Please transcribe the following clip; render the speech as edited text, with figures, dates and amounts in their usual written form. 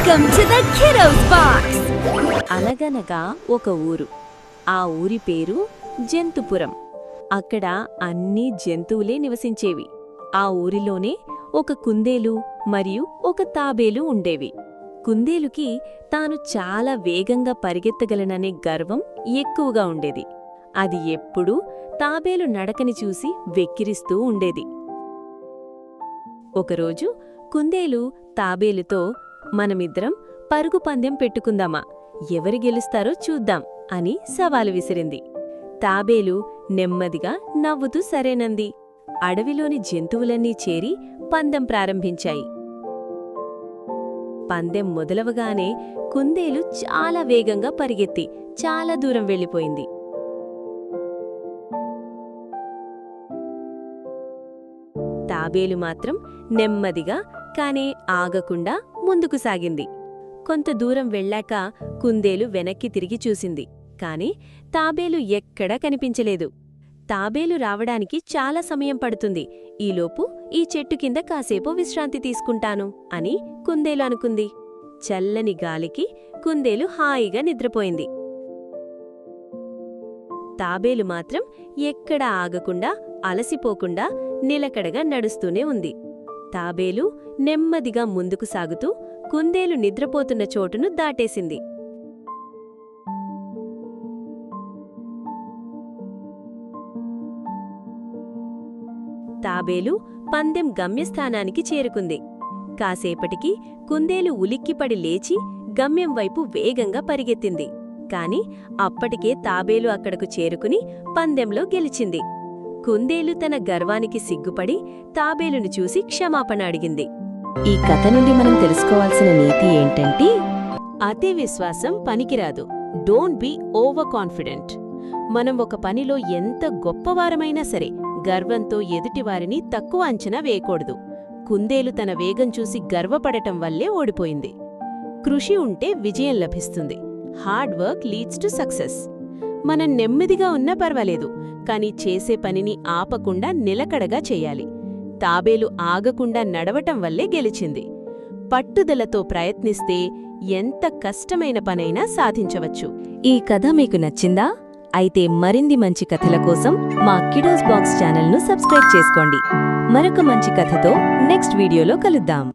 Welcome to the Kiddos Box. అనగనగా ఒక ఊరు. ఆ ఊరి పేరు జంతుపురం. అక్కడ అన్ని జంతువులే నివసించేవి. ఆ ఊరిలోనే ఒక కుందేలు మరియు ఒక తాబేలు ఉండేవి. కుందేలుకి తాను చాలా వేగంగా పరిగెత్తగలననే గర్వం ఎక్కువగా ఉండేది. అది ఎప్పుడూ తాబేలు నడకని చూసి వెక్కిరిస్తూ ఉండేది. ఒకరోజు కుందేలు తాబేలుతో, మనమిద్దరం పరుగు పందెం పెట్టుకుందామా, ఎవరు గెలుస్తారో చూద్దాం అని సవాలు విసిరింది. తాబేలు నెమ్మదిగా నవ్వుతూ సరేనంది. అడవిలోని జంతువులన్నీ చేరి పందెం ప్రారంభించాయి. పందెం మొదలవగానే కుందేలు చాలా వేగంగా పరిగెత్తి చాలా దూరం వెళ్ళిపోయింది. తాబేలు మాత్రం నెమ్మదిగా కానే ఆగకుండా ముందుకు సాగింది. కొంత దూరం వెళ్ళాక కుందేలు వెనక్కి తిరిగి చూసింది. కాని తాబేలు ఎక్కడా కనిపించలేదు. తాబేలు రావడానికి చాలా సమయం పడుతుంది, ఈలోపు ఈ చెట్టు కింద కాసేపు విశ్రాంతి తీసుకుంటాను అని కుందేలు అనుకుంది. చల్లని గాలికి కుందేలు హాయిగా నిద్రపోయింది. తాబేలు మాత్రం ఎక్కడా ఆగకుండా అలసిపోకుండా నిలకడగా నడుస్తూనే ఉంది. తాబేలు నెమ్మదిగా ముందుకు సాగుతూ కుందేలు నిద్రపోతున్న చోటును దాటేసింది. తాబేలు పందెం గమ్యస్థానానికి చేరుకుంది. కాసేపటికి కుందేలు ఉలిక్కిపడి లేచి గమ్యం వైపు వేగంగా పరిగెత్తింది. కాని అప్పటికే తాబేలు అక్కడకు చేరుకుని పందెంలో గెలిచింది. కుందేలు తన గర్వానికి సిగ్గుపడి తాబేలును చూసి క్షమాపణ అడిగింది. ఈ కథ నుండి మనం తెలుసుకోవాల్సిన నీతి ఏంటంటే, అతి విశ్వాసం పనికిరాదు. Don't be overconfident. మనం ఒక పనిలో ఎంత గొప్పవారమైనా సరే గర్వంతో ఎదుటివారిని తక్కువ అంచనా వేయకూడదు. కుందేలు తన వేగం చూసి గర్వపడటం వల్లే ఓడిపోయింది. కృషి ఉంటే విజయం లభిస్తుంది. Hard work leads to success. మనం నెమ్మదిగా ఉన్నా పర్వాలేదు, కాని చేసే పనిని ఆపకుండా నిలకడగా చెయ్యాలి. తాబేలు ఆగకుండా నడవటం వల్లే గెలిచింది. పట్టుదలతో ప్రయత్నిస్తే ఎంత కష్టమైన పనైనా సాధించవచ్చు. ఈ కథ మీకు నచ్చిందా? అయితే మరిన్ని మంచి కథల కోసం మా కిడోస్ బాక్స్ ఛానల్ను సబ్స్క్రైబ్ చేసుకోండి. మరొక మంచి కథతో నెక్స్ట్ వీడియోలో కలుద్దాం.